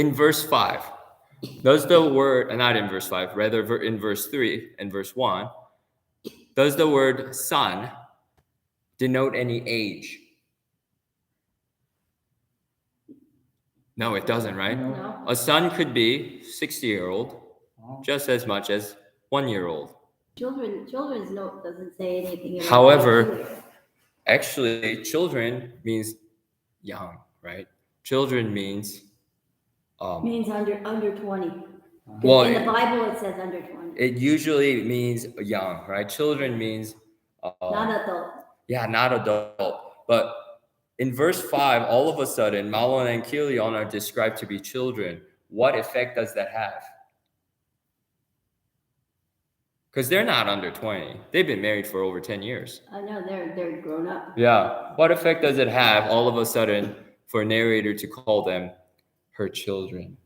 in verse 5, does the word, not in verse 5, rather in verse 3 and verse 1, does the word son denote any age? No, it doesn't, right? No. A son could be 60-year-old just as much as 1-year-old. Children's note doesn't say anything about However, age either. actually, children means young, right? Children means Means under 20. well, In the Bible, it says under 20. it usually means young, right? Children means Not adult. yeah, not adult. But in verse 5, all of a sudden, Malon and Kilion are described to be children. What effect does that have? Because they're not under 20. They've been married for over 10 years. I know, they're grown up. Yeah. What effect does it have all of a sudden for a narrator to call them her children?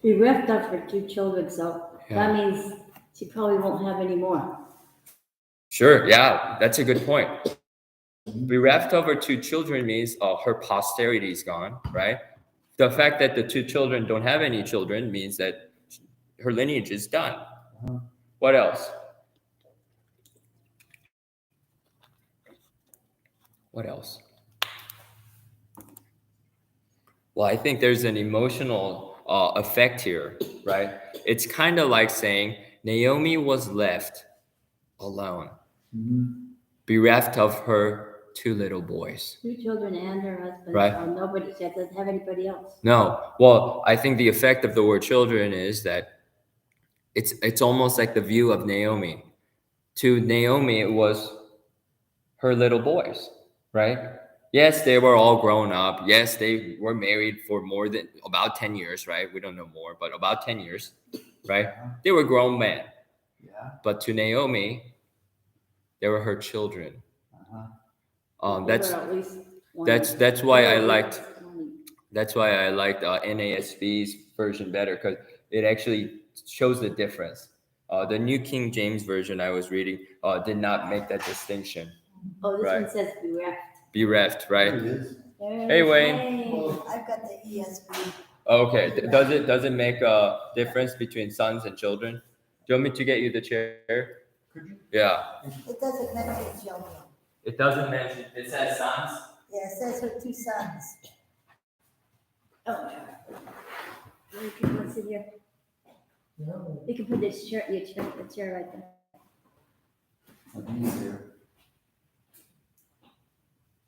Bereft of her 2 children, so Yeah. that means she probably won't have any more. Sure, yeah, that's a good point. Bereft of her 2 children means her posterity is gone, right? The fact that the 2 children don't have any children means that her lineage is done. What else? What else? Well, I think there's an emotional effect here, right? It's kind of like saying Naomi was left alone, bereft of her 2 little boys. 2 children and her husband. Right. So she doesn't have anybody else. No. Well, I think the effect of the word children is that it's almost like the view of Naomi. To Naomi, it was her little boys, right? Yes, they were all grown up. Yes, they were married for more than about 10 years, right? We don't know more, but about 10 years, right? They were grown men. Yeah. But to Naomi, they were her children. That's why I liked NASB's version better, because it actually shows the difference. The New King James Version I was reading did not make that distinction. Oh, this Right. one says bereft. Bereft, right? There it is. Hey, Wayne. Well, I've got the ESV. Okay. Does it make a difference between sons and children? Do you want me to get you the chair? Could you? Yeah. It doesn't mention children. It doesn't mention. It says sons. Yeah, it says her 2 sons. Oh, you can put it here. You can put this chair, the chair right there. Easier.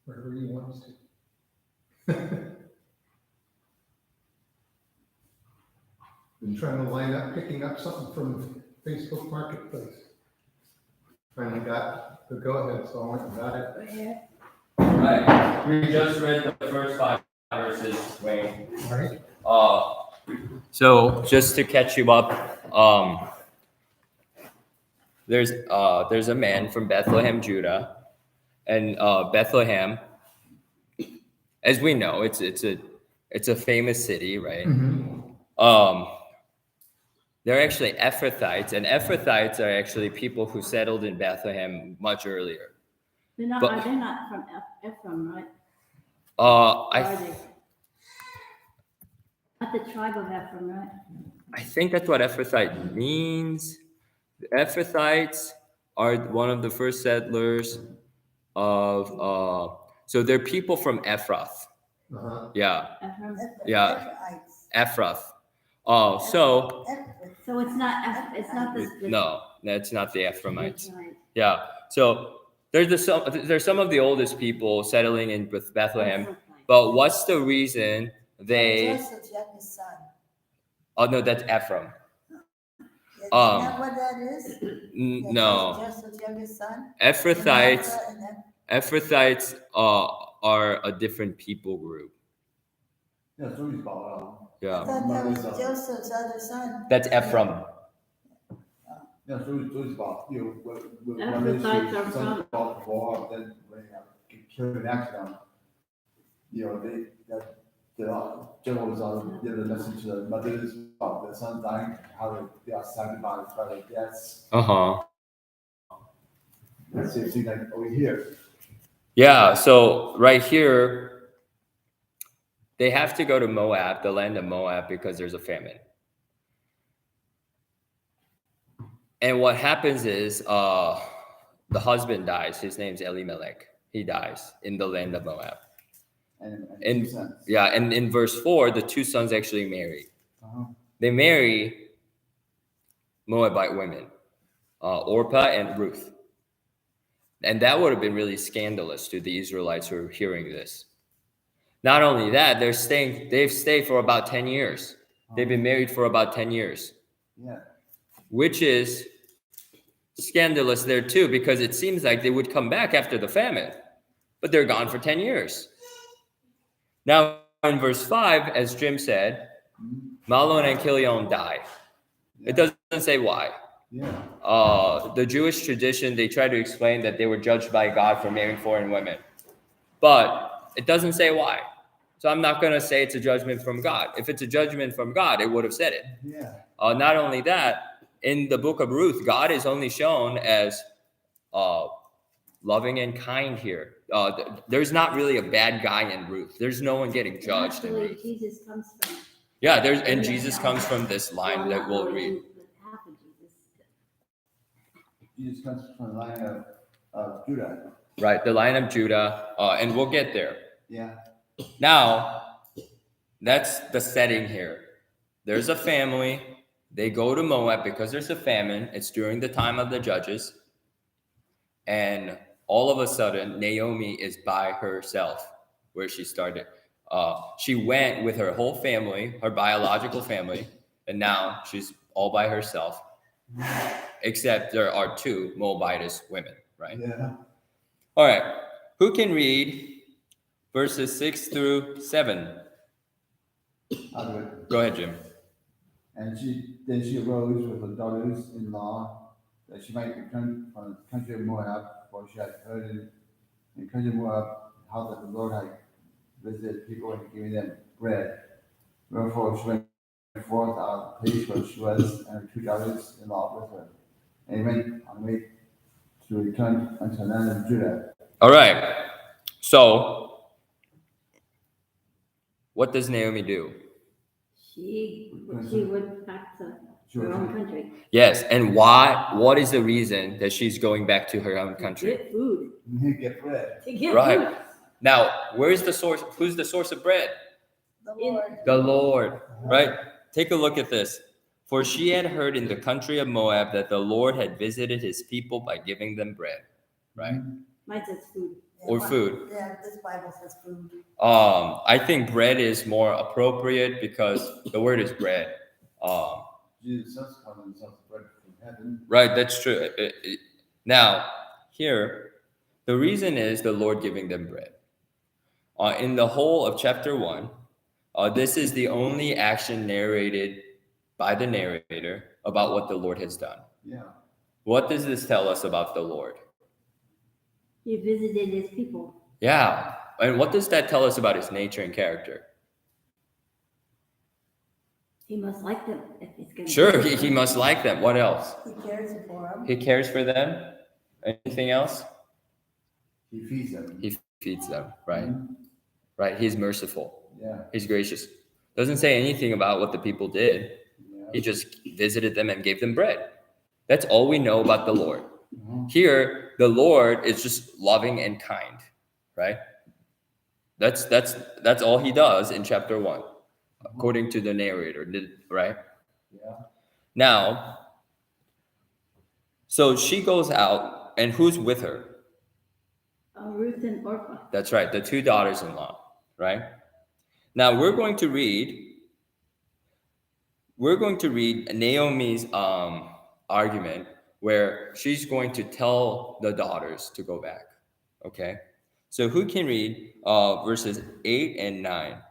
Wherever you want us to. Been trying to line up, picking up something from Facebook Marketplace. Finally got the go-ahead, so I went and got it. Right here. Right. We just read the first 5 verses, Wayne. Right? So just to catch you up, there's a man from Bethlehem, Judah, and Bethlehem, as we know, it's a famous city, right? They're actually Ephrathites, and Ephrathites are actually people who settled in Bethlehem much earlier. They're not from Ephraim, right? I Are they? Not the tribe of Ephraim, right? I think that's what Ephrathite means. The Ephrathites are one of the first settlers of so they're people from Ephrath. Uh-huh. Yeah. Ephraim. Yeah. Ephrath. So it's not this. no, that's not the Ephraimites. Right. Yeah. So there's some of the oldest people settling in Bethlehem, but what's the reason they? Joseph's youngest son. Oh no, that's Ephraim. Isn't that what that is? No. Joseph's youngest son. Ephrathites are a different people group. Yeah, so he's about. Yeah. I thought that was Joseph's other son. That's Ephraim. Yeah, so he's about, Ephrathites are from. about the war, then when they killed an accident, the generals give a message to the mothers about their son dying, how they are saddened by their deaths. Uh-huh. That's it, see, like over here. Yeah, so right here, they have to go to Moab, the land of Moab, because there's a famine. And what happens is the husband dies. His name's Elimelech. He dies in the land of Moab. And And 2 cents. yeah, and in verse 4, the two sons actually marry. Uh-huh. They marry Moabite women, Orpah and Ruth. And that would have been really scandalous to the Israelites who are hearing this. Not only that, they've stayed for about 10 years. They've been married for about 10 years, Yeah. which is scandalous there too, because it seems like they would come back after the famine, but they're gone for 10 years. Now, in verse 5, as Jim said, Mahlon and Chilion die. Yeah. It doesn't say why. Yeah. The Jewish tradition, they try to explain that they were judged by God for marrying foreign women, but it doesn't say why. So I'm not going to say it's a judgment from God. If it's a judgment from God, it would have said it. Yeah. Not only that, in the book of Ruth, God is only shown as loving and kind here. There's not really a bad guy in Ruth. There's no one getting judged in Actually, Ruth. Jesus comes from. Yeah, and Jesus comes from this line that we'll read. Half of Jesus. Jesus comes from the line of Judah. Right, the line of Judah, and we'll get there. Yeah. Now, that's the setting here. There's a family. They go to Moab because there's a famine. It's during the time of the judges. And all of a sudden, Naomi is by herself where she started. She went with her whole family, her biological family, and now she's all by herself, except there are two Moabitess women, right? Yeah. All right. Who can read verses 6 through 7? I'll do it. Go ahead, Jim. And then she arose with her daughters-in-law that she might return from the country of Moab, for she had heard in the country of Moab how that the Lord had visited people and given them bread. Wherefore she went forth out of the place where she was, and her two daughters-in-law with her. And they went on the way to return unto the land of Judah. All right. So, what does Naomi do? She went back to her own country. Yes, and why? What is the reason that she's going back to her own To country? get food. Get bread. To get Right. food. Now, where's the source? Who's the source of bread? The Lord. The Lord, right? Take a look at this. For she had heard in the country of Moab that the Lord had visited his people by giving them bread, right? Mine says food. Or food. Yeah, this Bible says food. I think bread is more appropriate because the word is bread. Jesus does call himself bread from heaven. Right, that's true. Now, here, the reason is the Lord giving them bread. In the whole of chapter 1, this is the only action narrated by the narrator about what the Lord has done. Yeah. What does this tell us about the Lord? He visited his people. Yeah, and what does that tell us about his nature and character? He must like them if he's going to. Sure, he must like them. What else? He cares for them. He cares for them. Anything else? He feeds them. He feeds them, right? Mhm. Right, he's merciful. Yeah. He's gracious. Doesn't say anything about what the people did. Yeah. He just visited them and gave them bread. That's all we know about the Lord. Mhm. Here, the Lord is just loving and kind, right? That's all he does in chapter 1, according to the narrator, right? Yeah. Now, so she goes out, and who's with her? Ruth and Orpah. That's right, the two daughters-in-law, right? Now we're going to read Naomi's argument where she's going to tell the daughters to go back. Okay, so who can read verses 8 and 9?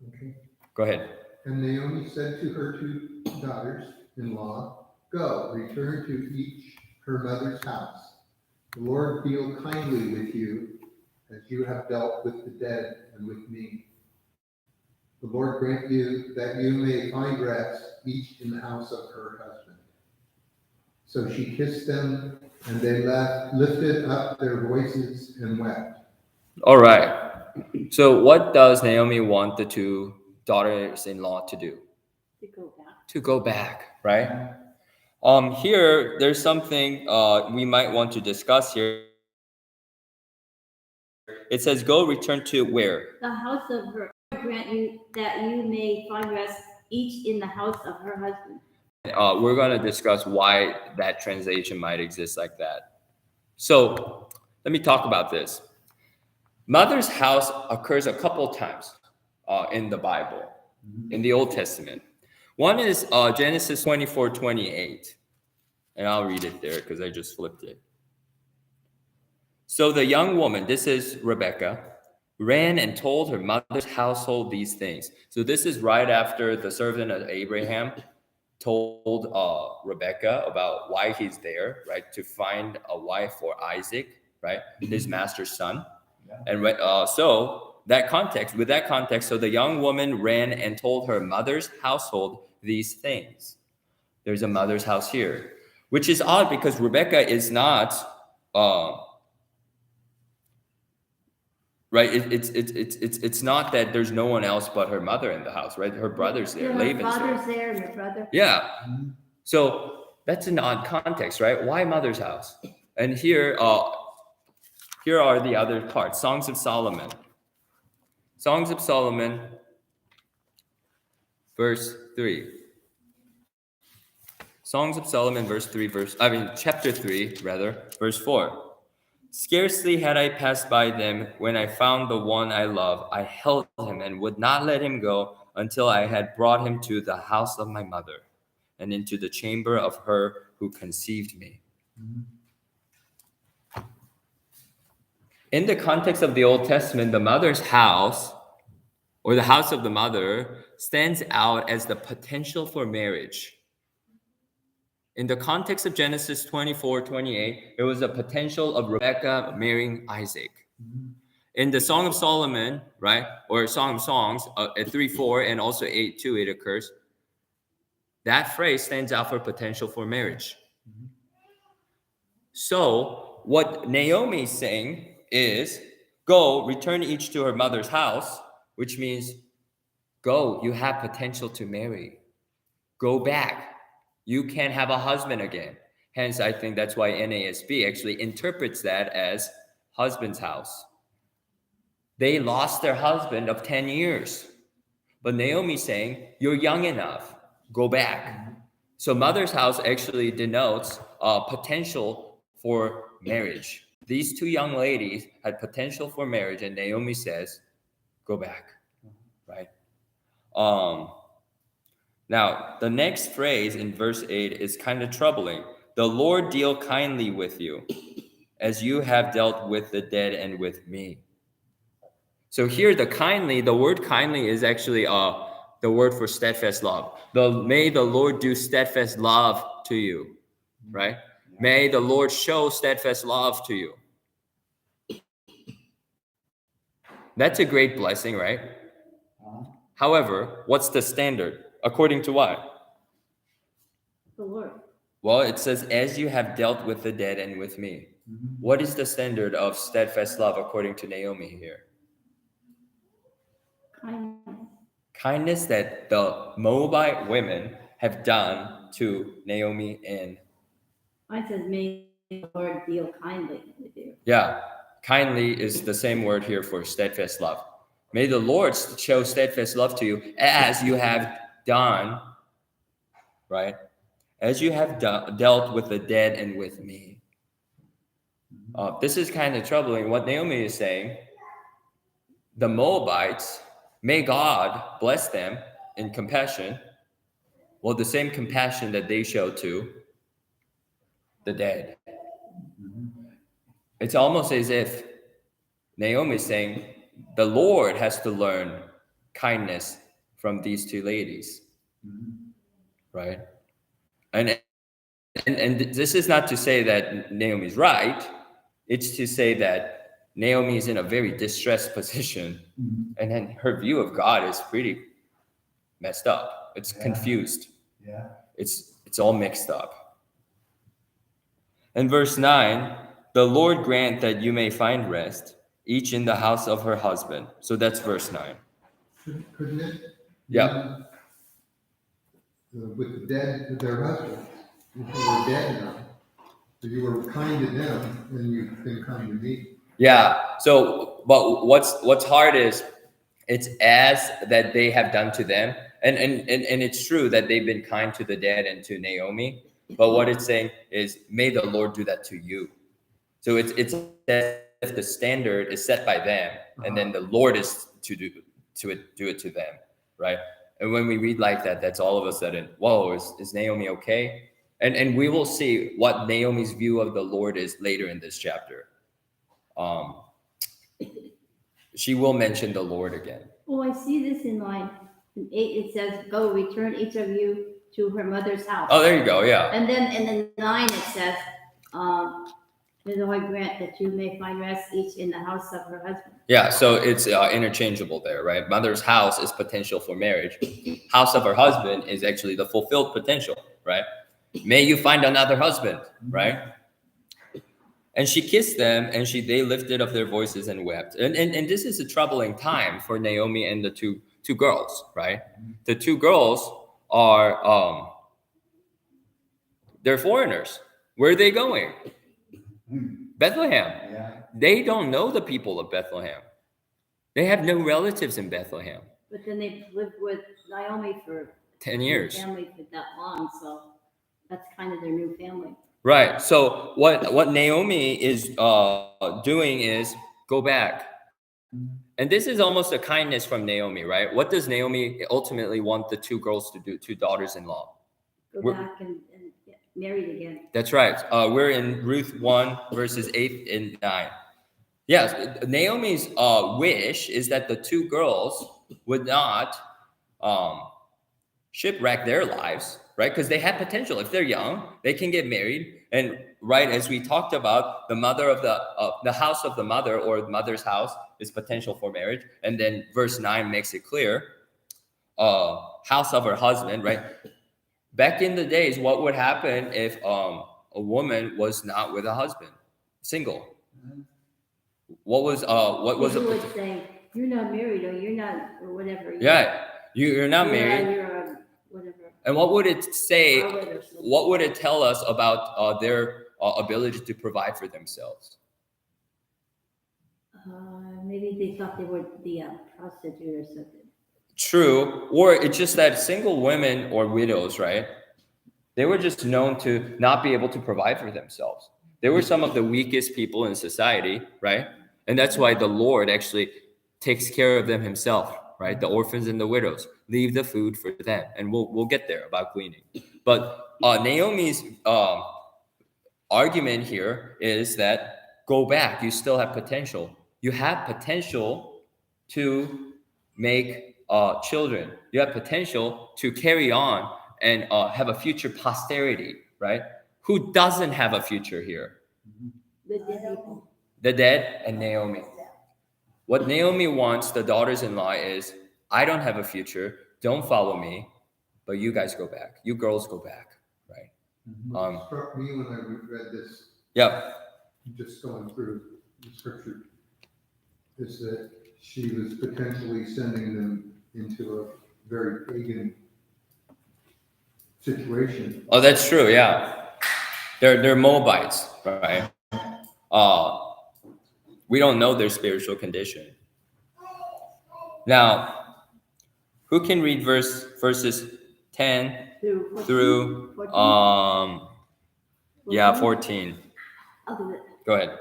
Okay. Go ahead. And Naomi said to her two daughters-in-law, Go, return to each her mother's house. The Lord deal kindly with you, as you have dealt with the dead and with me. The Lord grant you that you may find rest, each in the house of her husband. So she kissed them, and they lifted up their voices and wept. All right. So what does Naomi want the two daughters-in-law to do? To go back. To go back, right? Here there's something we might want to discuss here. It says, "Go, return to where?" The house of her grant you that you may find rest each in the house of her husband. We're going to discuss why that translation might exist like that. So let me talk about this. Mother's house occurs a couple times in the Bible, in the Old Testament. One is Genesis 24:28. And I'll read it there because I just flipped it. So the young woman, this is Rebecca, ran and told her mother's household these things. So this is right after the servant of Abraham told Rebecca about why he's there, right? To find a wife for Isaac, right? His master's son. And so with that context, so the young woman ran and told her mother's household these things. There's a mother's house here, which is odd because Rebecca is not, right? It's not that there's no one else but her mother in the house, right? Her brother's there, Her Laban's father's there. there and her brother. Yeah. So that's an odd context, right? Why mother's house? And here are the other parts. Songs of Solomon. Songs of Solomon, verse 3. Songs of Solomon, chapter 3, verse 4. Scarcely had I passed by them when I found the one I love. I held him and would not let him go until I had brought him to the house of my mother and into the chamber of her who conceived me. In the context of the Old Testament, the mother's house, or the house of the mother, stands out as the potential for marriage. In the context of Genesis 24:28, it was a potential of Rebekah marrying Isaac. In the Song of Solomon, right, or Song of Songs, at 3:4 and also 8:2, it occurs. That phrase stands out for potential for marriage. So what Naomi is saying is, go, return each to her mother's house, which means, go, you have potential to marry. Go back. You can have a husband again. Hence, I think that's why NASB actually interprets that as husband's house. They lost their husband of 10 years. But Naomi's saying, you're young enough. Go back. So mother's house actually denotes potential for marriage. These two young ladies had potential for marriage, and Naomi says, go back. Right? Now, the next phrase in verse 8 is kind of troubling. The Lord deal kindly with you, as you have dealt with the dead and with me. So here, the word kindly is actually the word for steadfast love. May the Lord do steadfast love to you, right? May the Lord show steadfast love to you. That's a great blessing, right? However, what's the standard? According to what? The Lord. Well, it says, as you have dealt with the dead and with me. What is the standard of steadfast love according to Naomi here? Kindness. Kindness that the Moabite women have done to Naomi and... Mine says, may the Lord deal kindly with you. Yeah, kindly is the same word here for steadfast love. May the Lord show steadfast love to you as you have done, right? As you have dealt with the dead and with me. This is kind of troubling. What Naomi is saying, the Moabites, may God bless them in compassion. Well, the same compassion that they show to the dead. It's almost as if Naomi is saying, the Lord has to learn kindness from these two ladies. Right? And this is not to say that Naomi's right. It's to say that Naomi is in a very distressed position. And then her view of God is pretty messed up. It's confused. Yeah. It's all mixed up. And verse 9, the Lord grant that you may find rest, each in the house of her husband. So that's verse 9. Couldn't it? Yeah. With the dead, their husbands, if you were dead now, if you were kind to them, then you've been kind to me. Yeah. So, but what's hard is it's as that they have done to them, and it's true that they've been kind to the dad and to Naomi. But what it's saying is, may the Lord do that to you. So it's as if the standard is set by them, and then the Lord is to do it to them, right? And when we read like that, that's all of a sudden, whoa, is Naomi okay? And we will see what Naomi's view of the Lord is later in this chapter. She will mention the Lord again. Oh, I see this in line 8. It says, "Go, return each of you to her mother's house." Oh, there you go. Yeah. And then in the 9 it says, "May the Lord grant that you may find rest each in the house of her husband." Yeah. So it's interchangeable there, right? Mother's house is potential for marriage. House of her husband is actually the fulfilled potential, right? May you find another husband, right? And she kissed them, and they lifted up their voices and wept. And this is a troubling time for Naomi and the two girls, right? The two girls are they're foreigners. Where are they going? Bethlehem. Yeah. They don't know the people of Bethlehem. They have no relatives in Bethlehem. But then they've lived with Naomi for 10 years. family for that long, so that's kind of their new family. Right. So what Naomi is doing is go back. And this is almost a kindness from Naomi, right? What does Naomi ultimately want the two girls to do, two daughters-in-law? Go back and get married again. That's right. We're in Ruth 1, verses 8 and 9. Yes, Naomi's wish is that the two girls would not shipwreck their lives, right? Because they have potential. If they're young, they can get married. And right, as we talked about, the mother of the house of the mother, or the mother's house, is potential for marriage. And then verse 9 makes it clear, house of her husband, right? Back in the days, what would happen if a woman was not with a husband, single? What was People would say, "You're not married," or "You're not," or whatever. Yeah, you're not married. You're whatever. And what would it say? Harlot or something. What would it tell us about their ability to provide for themselves? Maybe they thought they were the prostitute or something. True, or it's just that single women or widows, right? They were just known to not be able to provide for themselves. They were some of the weakest people in society, right? And that's why the Lord actually takes care of them himself, right? The orphans and the widows, leave the food for them. And we'll get there about gleaning. But Naomi's argument here is that go back. You still have potential. You have potential to make children. You have potential to carry on and have a future posterity, right? Who doesn't have a future here? The dead people. The dead and Naomi. What Naomi wants the daughters-in-law is, I don't have a future. Don't follow me, but you guys go back. You girls go back, right? What struck me when I read this, Yeah. just going through the scripture, is that she was potentially sending them into a very pagan situation. Oh, that's true. Yeah, they're Moabites, right? We don't know their spiritual condition. Now, who can read verses 10 through 14? 14. I'll do it. Go ahead.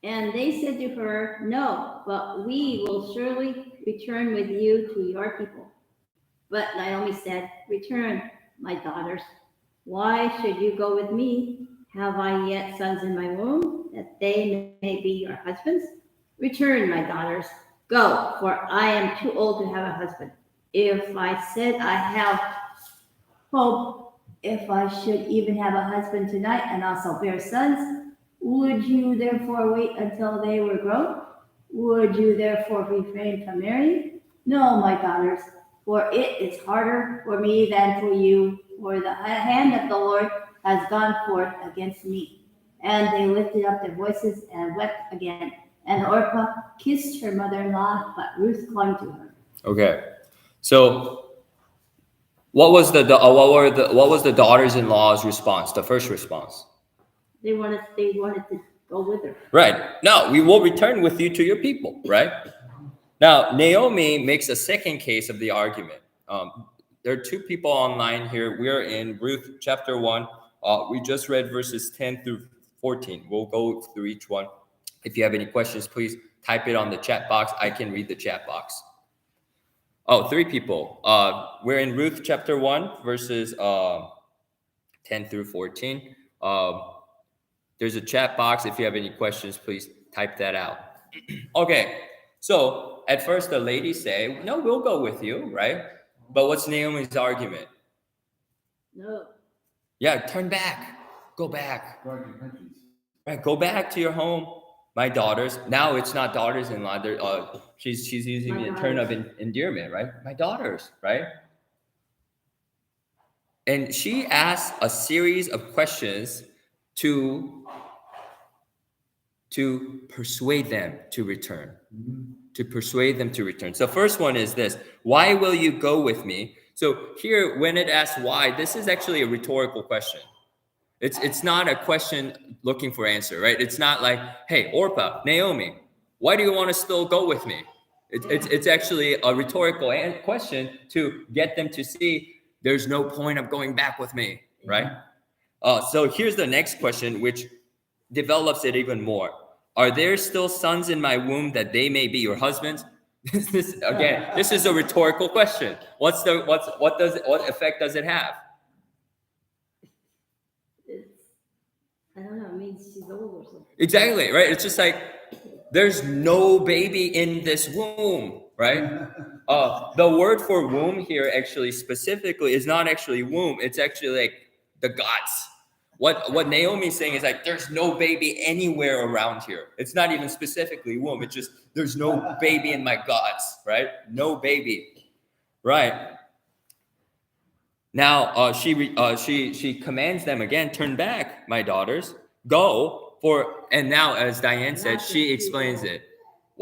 And they said to her, "No, but we will surely return with you to your people." But Naomi said, "Return, my daughters. Why should you go with me? Have I yet sons in my womb, that they may be your husbands? Return, my daughters. Go, for I am too old to have a husband. If I said I have hope, if I should even have a husband tonight and also bear sons, would you therefore wait until they were grown? Would you therefore refrain from marrying? No, my daughters, for it is harder for me than for you, for the hand of the Lord has gone forth against me. And they lifted up their voices and wept again. And Orpah kissed her mother-in-law, but Ruth clung to her. Okay. So what was the daughters-in-law's response? The first response. They wanted to go with her. Right. No, we will return with you to your people, right? Now, Naomi makes a second case of the argument. There are two people online here. We're in Ruth chapter 1. We just read verses 10 through 14. We'll go through each one. If you have any questions, please type it on the chat box. I can read the chat box. Oh, three people. We're in Ruth chapter 1, verses 10 through 14. There's a chat box. If you have any questions, please type that out. Okay, so at first the ladies say, no, we'll go with you, right? But what's Naomi's argument? No. Yeah, turn back. Go back. Go to your countries. Right, go back to your home. My daughters. Now it's not daughters-in-law. She's using My the term of daughters. endearment, right? My daughters, right? And she asks a series of questions to persuade them to return. To persuade them to return. So first one is this: why will you go with me? So here, when it asks why, this is actually a rhetorical question. It's not a question looking for answer, right? It's not like, hey, Orpah, Naomi, why do you want to still go with me? It's actually a rhetorical question to get them to see there's no point of going back with me, right? So here's the next question, which develops it even more. Are there still sons in my womb that they may be your husbands? This is a rhetorical question. What effect does it have? I don't know, it means she's old or something. Exactly, right? It's just like there's no baby in this womb, right? The word for womb here actually specifically is not actually womb. It's actually like the guts. What Naomi's saying is like there's no baby anywhere around here. It's not even specifically womb. It's just there's no baby in my guts, right? No baby, right? Now she commands them again, turn back, my daughters, go for. And now, as Diane said, she explains it.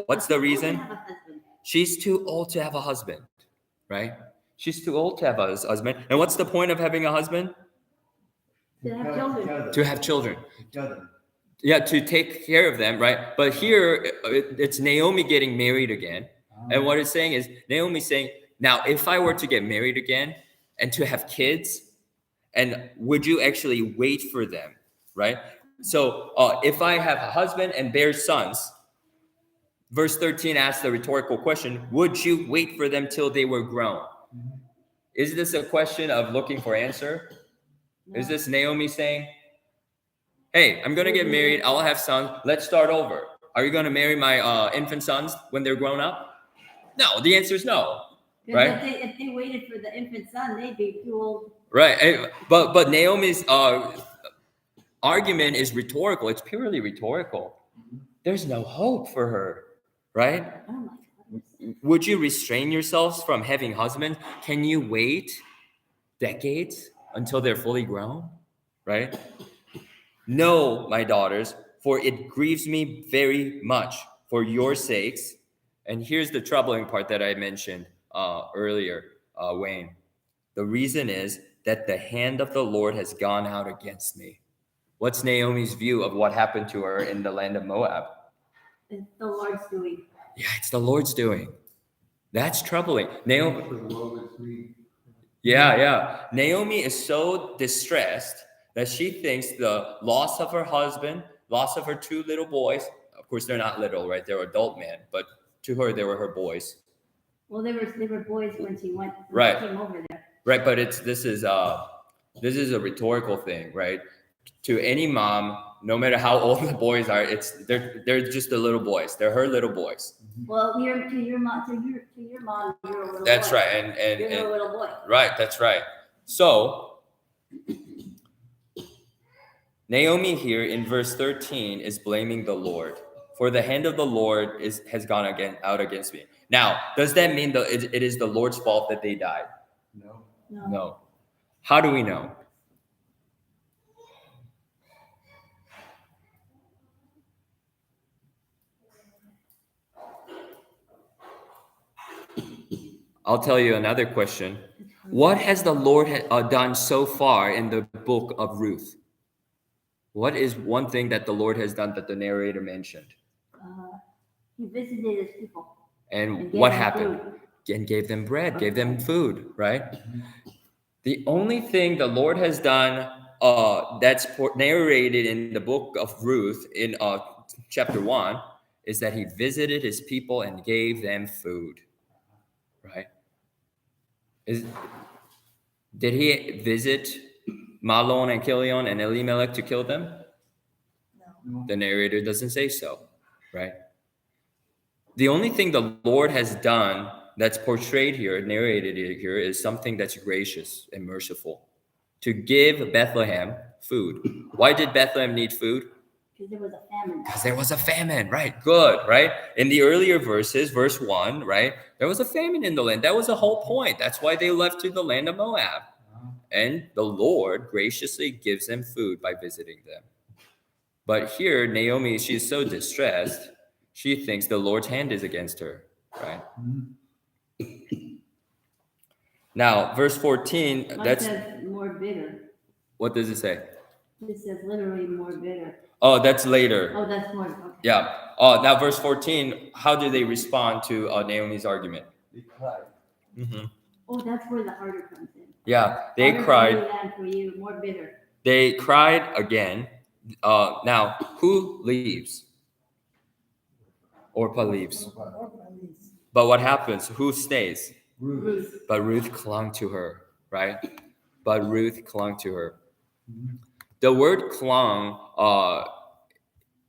What's the reason? Have a husband. She's too old to have a husband, right? She's too old to have a husband. And what's the point of having a husband? To have children. To have children. Together. Yeah, to take care of them, right? But here, it's Naomi getting married again. And what it's saying is, Naomi's saying, now, if I were to get married again and to have kids, and would you actually wait for them, right? So if I have a husband and bear sons, verse 13 asks the rhetorical question, would you wait for them till they were grown? Is this a question of looking for answer? No. Is this Naomi saying, hey, I'm going to get married. I'll have sons. Let's start over. Are you going to marry my infant sons when they're grown up? No, the answer is no. Because Right? if they waited for the infant son, they'd be too old. Right. But Naomi's argument is rhetorical. It's purely rhetorical. There's no hope for her, right? Oh my God. Would you restrain yourselves from having husbands? Can you wait decades until they're fully grown, right? No, my daughters, for it grieves me very much for your sakes. And here's the troubling part that I mentioned earlier, Wayne. The reason is that the hand of the Lord has gone out against me. What's Naomi's view of what happened to her in the land of Moab? It's the Lord's doing. Yeah, it's the Lord's doing. That's troubling. Naomi, The woe is me. yeah. Naomi is so distressed that she thinks the loss of her husband, loss of her two little boys, of course they're not little, right? They're adult men, but to her they were her boys. Well, they were boys when she went. When Right. She came over there. Right, but this is a rhetorical thing, right? To any mom, no matter how old the boys are, they're just the little boys. They're her little boys. Well, to your mom, you're a little That's boy. right, You're a and little boy. right, that's right. So Naomi here in verse 13 is blaming the Lord. For the hand of the Lord has gone out against me. Now, does that mean that it is the Lord's fault that they died? No. No. No. How do we know? I'll tell you another question. What has the Lord done so far in the book of Ruth? What is one thing that the Lord has done that the narrator mentioned? He visited his people. And gave what them happened? food. And gave them bread, gave them food, right? The only thing the Lord has done that's narrated in the book of Ruth in chapter 1 is that he visited his people and gave them food, right? Did he visit Mahlon and Chilion and Elimelech to kill them? No. The narrator doesn't say so, right? The only thing the Lord has done that's portrayed here, narrated here, is something that's gracious and merciful. To give Bethlehem food. Why did Bethlehem need food? Because there was a famine. Because there was a famine, right? Good, right? In the earlier verses, verse 1, right? There was a famine in the land. That was the whole point. That's why they left to the land of Moab. And the Lord graciously gives them food by visiting them. But here, Naomi, she is so distressed, she thinks the Lord's hand is against her, right? Now, verse 14, Mine that's, says more bitter. what does it say? It says literally more bitter. Oh, that's later. Oh, that's more. Okay. Yeah. Oh, now verse 14, how do they respond to Naomi's argument? They cried. Mm-hmm. Oh, that's where the harder comes in. Yeah, they Harder cried. For you, land for you, more bitter. They cried again. Now, who leaves? Orpah leaves. Or police. But what happens? Who stays? Ruth. But Ruth clung to her, right? But Ruth clung to her. The word clung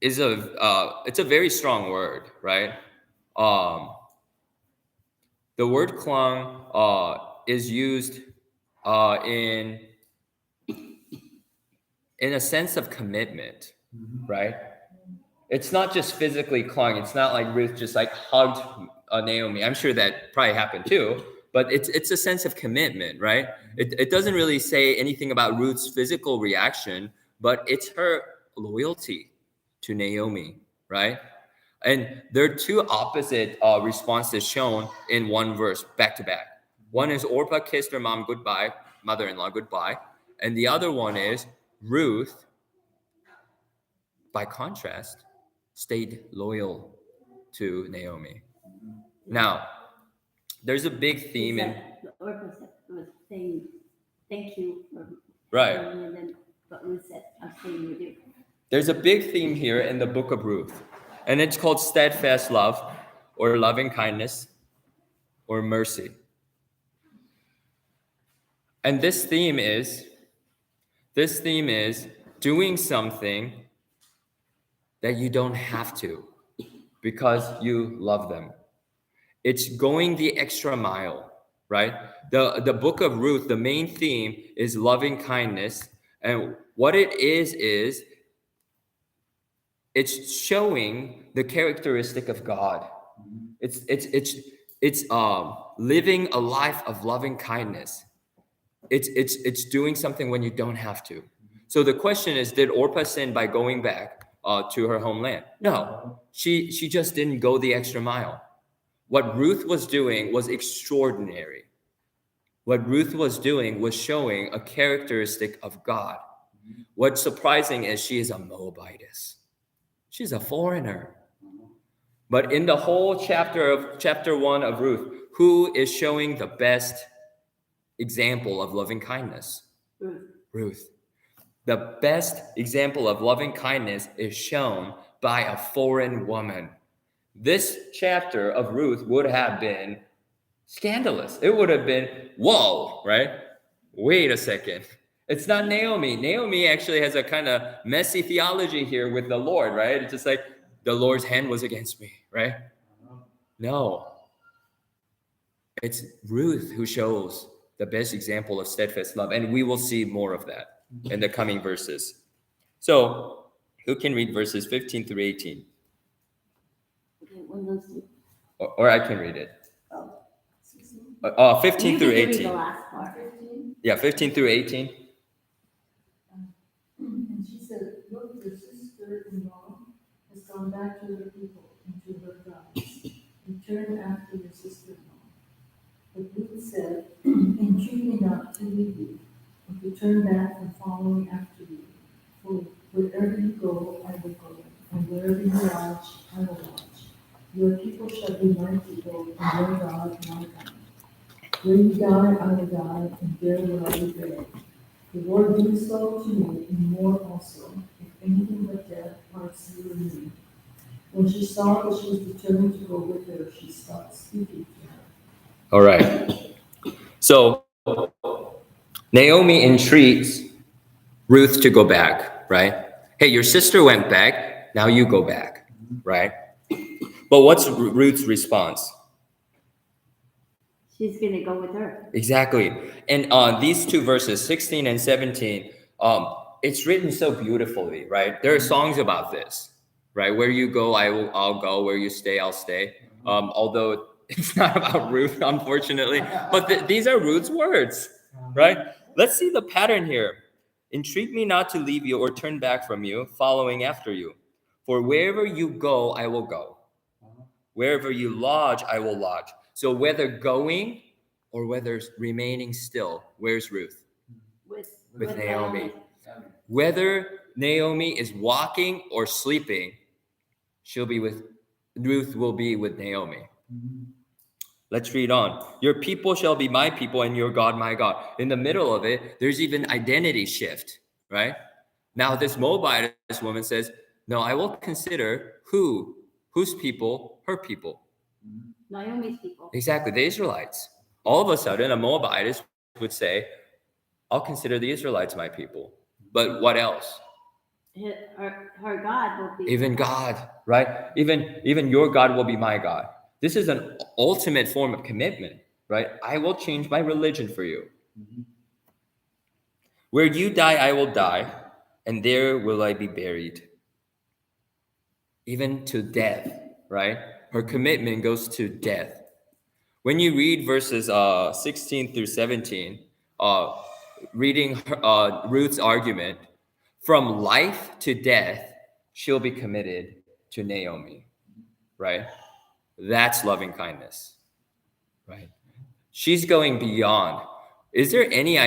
it's a very strong word, right? The word clung is used in a sense of commitment, right? It's not just physically clung. It's not like Ruth just like hugged Naomi. I'm sure that probably happened too, but it's a sense of commitment, right? It doesn't really say anything about Ruth's physical reaction, but it's her loyalty to Naomi, right? And there are two opposite responses shown in one verse, back to back. One is Orpah kissed her mom goodbye, mother-in-law goodbye, and the other one is Ruth, by contrast, stayed loyal to Naomi. Now, there's a big theme in The Orpah was saying thank you for right. me, and then but Ruth said, I'm staying with you. There's a big theme here in the book of Ruth, and it's called steadfast love, or loving kindness, or mercy. And this theme is doing something that you don't have to because you love them. It's going the extra mile, right? The book of Ruth, the main theme is loving kindness. And what it is it's showing the characteristic of God. It's living a life of loving kindness. It's doing something when you don't have to. So the question is, did Orpah sin by going back to her homeland? No, she just didn't go the extra mile. What Ruth was doing was extraordinary. What Ruth was doing was showing a characteristic of God. What's surprising is she is a Moabitess. She's a foreigner. But in the whole chapter 1 of Ruth, who is showing the best example of loving kindness? Ruth. The best example of loving kindness is shown by a foreign woman. This chapter of Ruth would have been scandalous. It would have been, whoa, right? Wait a second. It's not Naomi. Naomi actually has a kind of messy theology here with the Lord, right? It's just like the Lord's hand was against me, right? No. It's Ruth who shows the best example of steadfast love, and we will see more of that in the coming verses. So, who can read verses 15 through 18? Okay, one of those two. Or I can read it. Oh, 15 You through get to read 18. the last part. Yeah, 15 through 18. And she said, look, your sister-in-law has gone back to her people and to her gods. Return after your sister-in-law. But return back from following after you. For wherever you go, I will go, and wherever you lodge, I will lodge. Your people shall be my people, and your God my God. Where you die, I will die, and there will I be buried. The Lord do so to me, and more also, if anything but death parts you and me. When she saw that she was determined to go with her, she stopped speaking to her. All right. So Naomi entreats Ruth to go back, right? Hey, your sister went back. Now you go back, right? But what's Ruth's response? She's going to go with her. Exactly. And these two verses, 16 and 17, it's written so beautifully, right? There are songs about this, right? Where you go, I'll go. Where you stay, I'll stay. Although it's not about Ruth, unfortunately. But these are Ruth's words, right? Let's see the pattern here. Entreat me not to leave you or turn back from you, following after you. For wherever you go, I will go. Wherever you lodge, I will lodge. So whether going or whether remaining still, where's Ruth? With Naomi. Whether Naomi is walking or sleeping, Ruth will be with Naomi. Let's read on. Your people shall be my people and your God my God. In the middle of it, there's even identity shift, right? Now this Moabitess woman says, no, I will consider whose people, her people. Naomi's people. Exactly, the Israelites. All of a sudden, a Moabitess would say, I'll consider the Israelites my people. But what else? Her God will be. Even God, right? Even your God will be my God. This is an ultimate form of commitment, right? I will change my religion for you. Where you die, I will die, and there will I be buried. Even to death, right? Her commitment goes to death. When you read verses 16 through 17, reading Ruth's argument, from life to death, she'll be committed to Naomi, right? That's loving kindness, right? She's going beyond. Is there any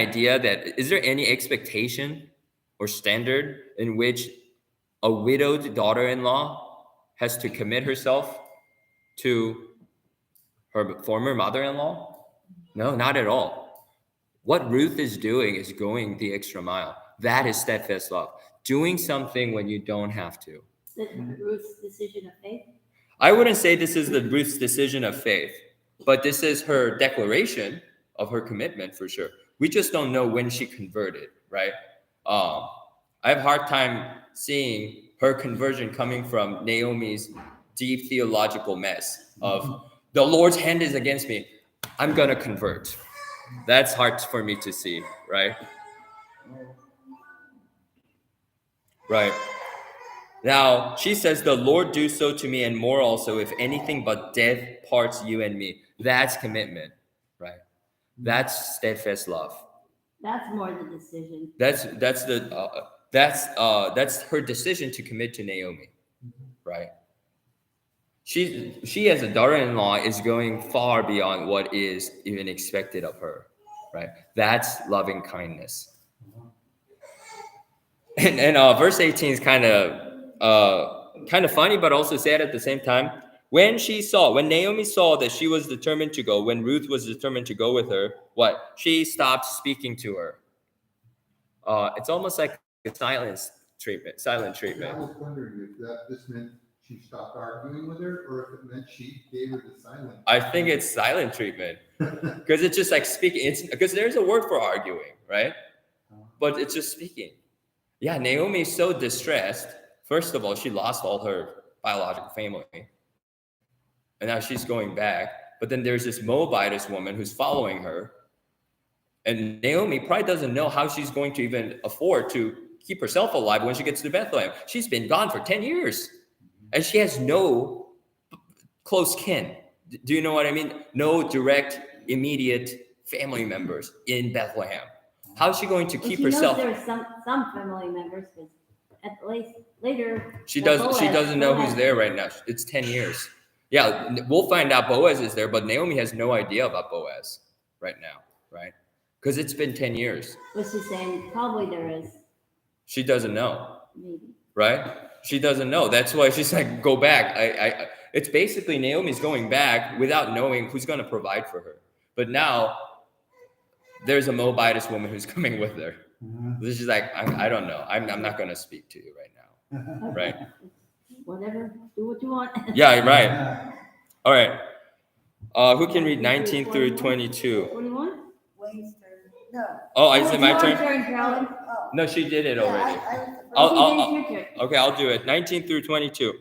expectation or standard in which a widowed daughter-in-law has to commit herself to her former mother-in-law? No, not at all. What Ruth is doing is going the extra mile. That is steadfast love. Doing something when you don't have to. Ruth's decision of faith. I wouldn't say this is the Ruth's decision of faith, but this is her declaration of her commitment for sure. We just don't know when she converted, right? I have a hard time seeing her conversion coming from Naomi's deep theological mess of the Lord's hand is against me. I'm going to convert. That's hard for me to see, right? Right. Now, she says, the Lord do so to me and more also, if anything but death parts you and me. That's commitment, right? That's steadfast love. That's more the decision. That's her decision to commit to Naomi, right? She as a daughter-in-law is going far beyond what is even expected of her, right? That's loving kindness. And verse 18 is kind of funny, but also sad at the same time. When Naomi saw that she was determined to go, when Ruth was determined to go with her, what? She stopped speaking to her. It's almost like a silent treatment. I was wondering if this meant she stopped arguing with her, or if it meant she gave her the silent. I think it's silent treatment because it's just like speaking. It's because there's a word for arguing, right? But it's just speaking. Yeah, Naomi is so distressed. First of all, she lost all her biological family. And now she's going back. But then there's this Moabitess woman who's following her. And Naomi probably doesn't know how she's going to even afford to keep herself alive when she gets to Bethlehem. She's been gone for 10 years. And she has no close kin. Do you know what I mean? No direct, immediate family members in Bethlehem. How is she going to keep herself? There are some family members, because at least later she doesn't know who's there right now. It's 10 years. Yeah, we'll find out Boaz is there, but Naomi has no idea about Boaz right now, right? Because it's been 10 years. But she's saying probably there is, She doesn't know, maybe. right? She doesn't know. That's why she's like, go back. It's basically Naomi's going back without knowing who's going to provide for her. But now there's a Moabitess woman who's coming with her. This is like, I don't know. I'm not going to speak to you right now. Right. Whatever, do what you want. Yeah, right. All right. Who can read 19 through 22? 21? Wayne's turn. No. Oh, is it my It's your turn? Carolyn. Oh. No, she did it Yeah, already. I was the first. I'll- It's your turn. Okay, I'll do it. 19 through 22.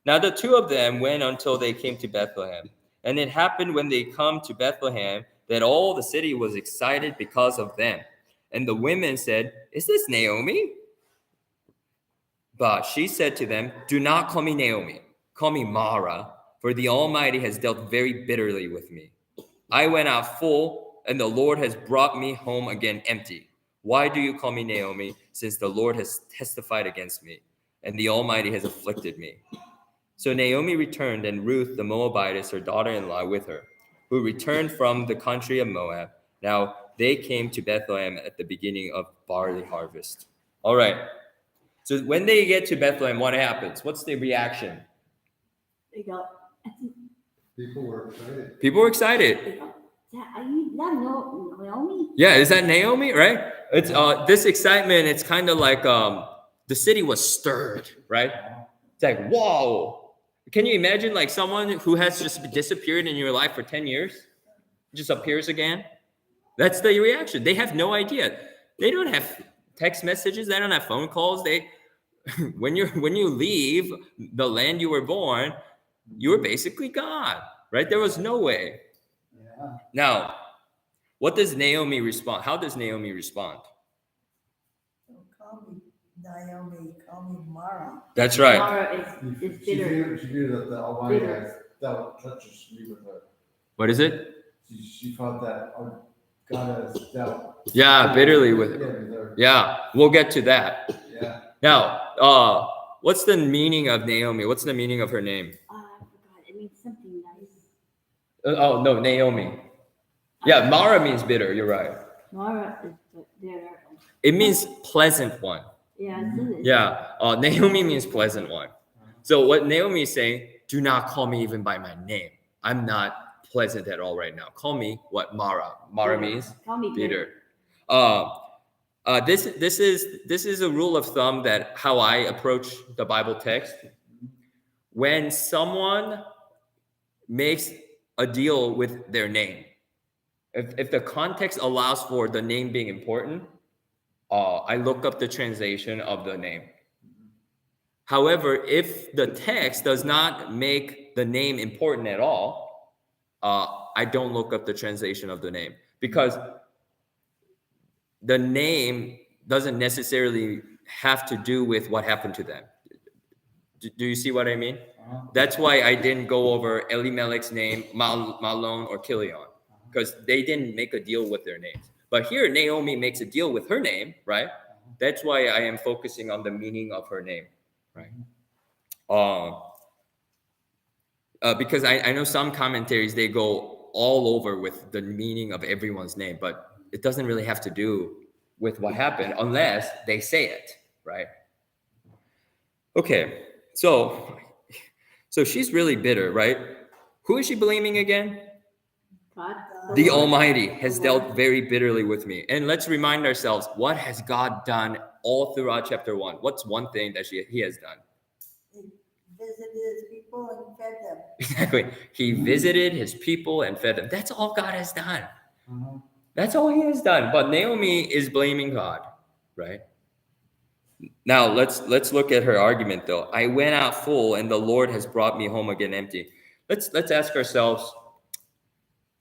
Now the two of them went until they came to Bethlehem. And it happened when they come to Bethlehem that all the city was excited because of them. And the women said, "Is this Naomi?" But she said to them, "Do not call me Naomi. Call me Mara, for the Almighty has dealt very bitterly with me. I went out full, and the Lord has brought me home again empty. Why do you call me Naomi, since the Lord has testified against me, and the Almighty has afflicted me?" So Naomi returned, and Ruth the Moabitess, her daughter-in-law, with her, who returned from the country of Moab. Now they came to Bethlehem at the beginning of barley harvest. All right. So when they get to Bethlehem, what happens? What's the reaction? They go, People were excited. People were excited. they go, are you not Naomi? Yeah, is that Naomi, right? It's this excitement, it's kind of like the city was stirred, right? It's like, whoa. Can you imagine like someone who has just disappeared in your life for 10 years just appears again? That's the reaction. They have no idea. They don't have text messages, they don't have phone calls. They when you leave the land you were born, you were basically gone, right? There was no way. Yeah. Now, what does Naomi respond? How does Naomi respond? Don't call me Naomi, call me Mara. That's right. Mara is bitter. She knew that the Almighty Bitter. has dealt treacherously with her. What is it? She felt that God has dealt. Yeah, bitterly with Yeah, it. with her. Yeah, we'll get to that. Yeah. Now, what's the meaning of Naomi? What's the meaning of her name? I forgot. It means something nice. Oh, no, Naomi. Yeah, Mara means bitter. You're right. Mara is bitter. It means pleasant one. Yeah, it's it. Yeah, Naomi means pleasant one. So what Naomi is saying, do not call me even by my name. I'm not pleasant at all right now. Call me what Mara. Mara means Call me bitter. This is a rule of thumb that how I approach the Bible text. When someone makes a deal with their name, if the context allows for the name being important, I look up the translation of the name. However, if the text does not make the name important at all, I don't look up the translation of the name, because the name doesn't necessarily have to do with what happened to them. Do you see what I mean? That's why I didn't go over Elimelech's name, Mahlon, or Chilion, because they didn't make a deal with their names. But here, Naomi makes a deal with her name, right? That's why I am focusing on the meaning of her name, right? Because I know some commentaries, they go all over with the meaning of everyone's name, but it doesn't really have to do with what happened unless they say it, right? Okay, so she's really bitter, right? Who is she blaming again? God. The Almighty has dealt very bitterly with me. And let's remind ourselves, what has God done all throughout chapter 1? What's one thing that he has done? He visited his people and fed them. Exactly. He visited his people and fed them. That's all God has done. Uh-huh. That's all he has done. But Naomi is blaming God, right? Now let's look at her argument though. I went out full and the Lord has brought me home again empty. Let's ask ourselves,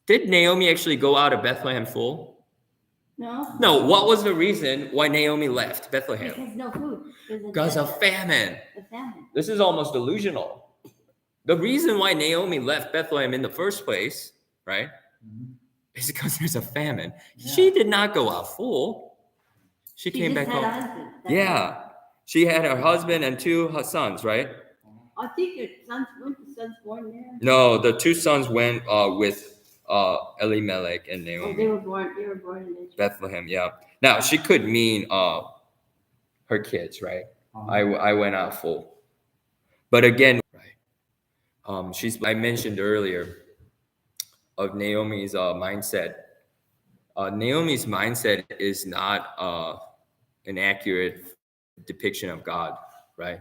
did Naomi actually go out of Bethlehem full? No. No, what was the reason why Naomi left Bethlehem? Because no food. Because of famine. The famine. This is almost delusional. The reason why Naomi left Bethlehem in the first place, right, is because there's a famine. Yeah. She did not go out full. She came back just had a home. husband. That's Yeah. She had her husband and two sons, right? all. I think your son's born there. No, the two sons went with Elimelech and Oh, they Naomi. were born in Israel. Bethlehem, yeah. Now she could mean her kids, right? I went out full. But again, right. I mentioned earlier of Naomi's mindset. Naomi's mindset is not an accurate depiction of God, right?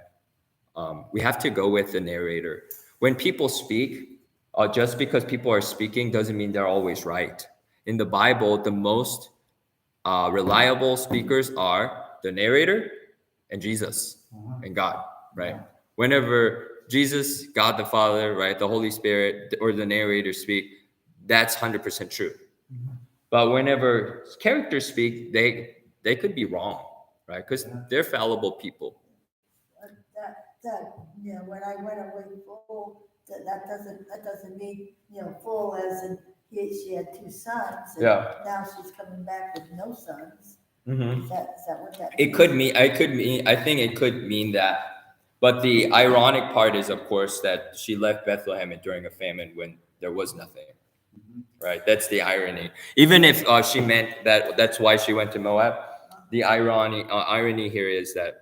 We have to go with the narrator. When people speak, just because people are speaking doesn't mean they're always right. In the Bible, the most reliable speakers are the narrator and Jesus and God, right? Whenever Jesus, God the Father, right, the Holy Spirit, or the narrator speak, that's 100% true. But whenever characters speak, they could be wrong, right? Because they're fallible people. When I went away full, that doesn't mean, full as in she had 2 sons. And Yeah. now she's coming back with no sons. Mm-hmm. Is that what that means? It could mean, I think it could mean that. But the ironic part is, of course, that she left Bethlehem during a famine when there was nothing, right? That's the irony. Even if she meant that's why she went to Moab, the irony here is that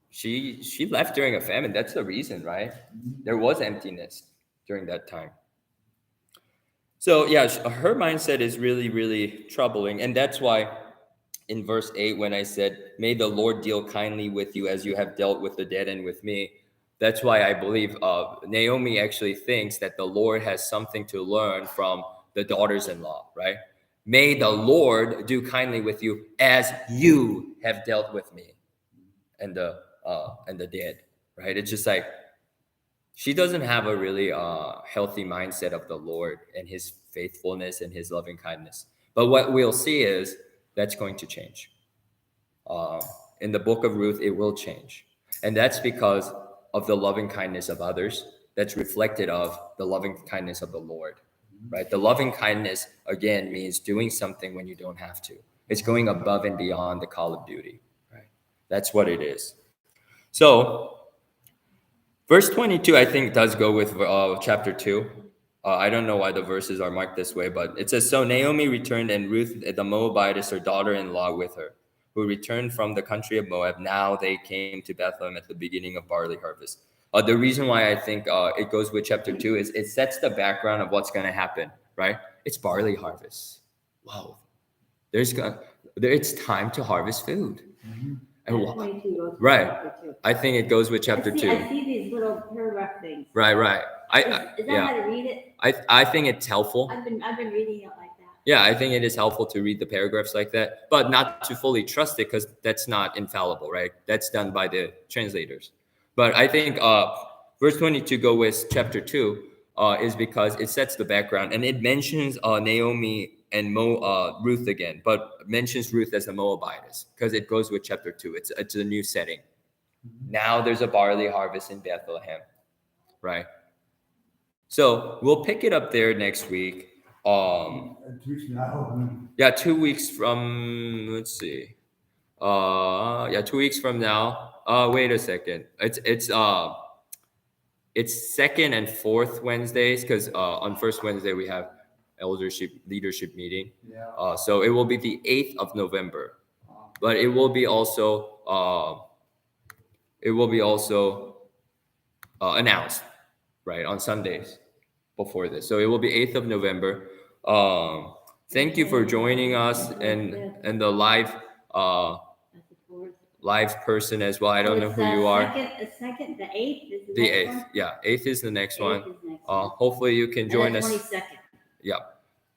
she left during a famine. That's the reason, right? There was emptiness during that time. So yeah, her mindset is really, really troubling. And that's why in verse 8, when I said, may the Lord deal kindly with you as you have dealt with the dead and with me, that's why I believe Naomi actually thinks that the Lord has something to learn from the daughters-in-law, right? May the Lord do kindly with you as you have dealt with me and the dead, right? It's just like she doesn't have a really healthy mindset of the Lord and his faithfulness and his loving kindness. But what we'll see is that's going to change. In the book of Ruth, it will change. And that's because of the loving kindness of others that's reflected of the loving kindness of the Lord, right? The loving kindness, again, means doing something when you don't have to. It's going above and beyond the call of duty, right? That's what it is. So, verse 22, I think, does go with chapter 2. I don't know why the verses are marked this way, but it says, so Naomi returned, and Ruth the Moabitess, her daughter-in-law, with her, who returned from the country of Moab. Now they came to Bethlehem at the beginning of barley harvest. The reason why I think it goes with chapter 2 is it sets the background of what's going to happen, right? It's barley harvest. Wow. It's time to harvest food. And That's 22 goes with right. chapter 2. I think it goes with chapter 2. I see these little paragraph things. Right. Is that how to read it? I think it's helpful. I've been reading it like that. Yeah, I think it is helpful to read the paragraphs like that, but not to fully trust it because that's not infallible, right? That's done by the translators. But I think verse 22 go with chapter 2 is because it sets the background and it mentions Naomi and Ruth again, but mentions Ruth as a Moabitess because it goes with chapter 2. It's a new setting. Now there's a barley harvest in Bethlehem, right? So we'll pick it up there next week. 2 weeks now. Yeah, 2 weeks from, let's see. 2 weeks from now. Wait a second. It's second and fourth Wednesdays because on first Wednesday we have eldership leadership meeting. Yeah. So it will be the 8th of November. But it will be also announced, right, on Sundays before this. So it will be 8th of November. Thank you for joining us and the live person as well. I don't know who you are. The 8th is The 8th, yeah, 8th is the next one. Hopefully you can join us. 22nd. Yeah.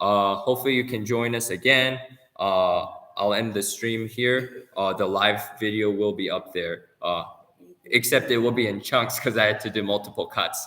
Hopefully you can join us again. I'll end the stream here. The live video will be up there. Except it will be in chunks because I had to do multiple cuts.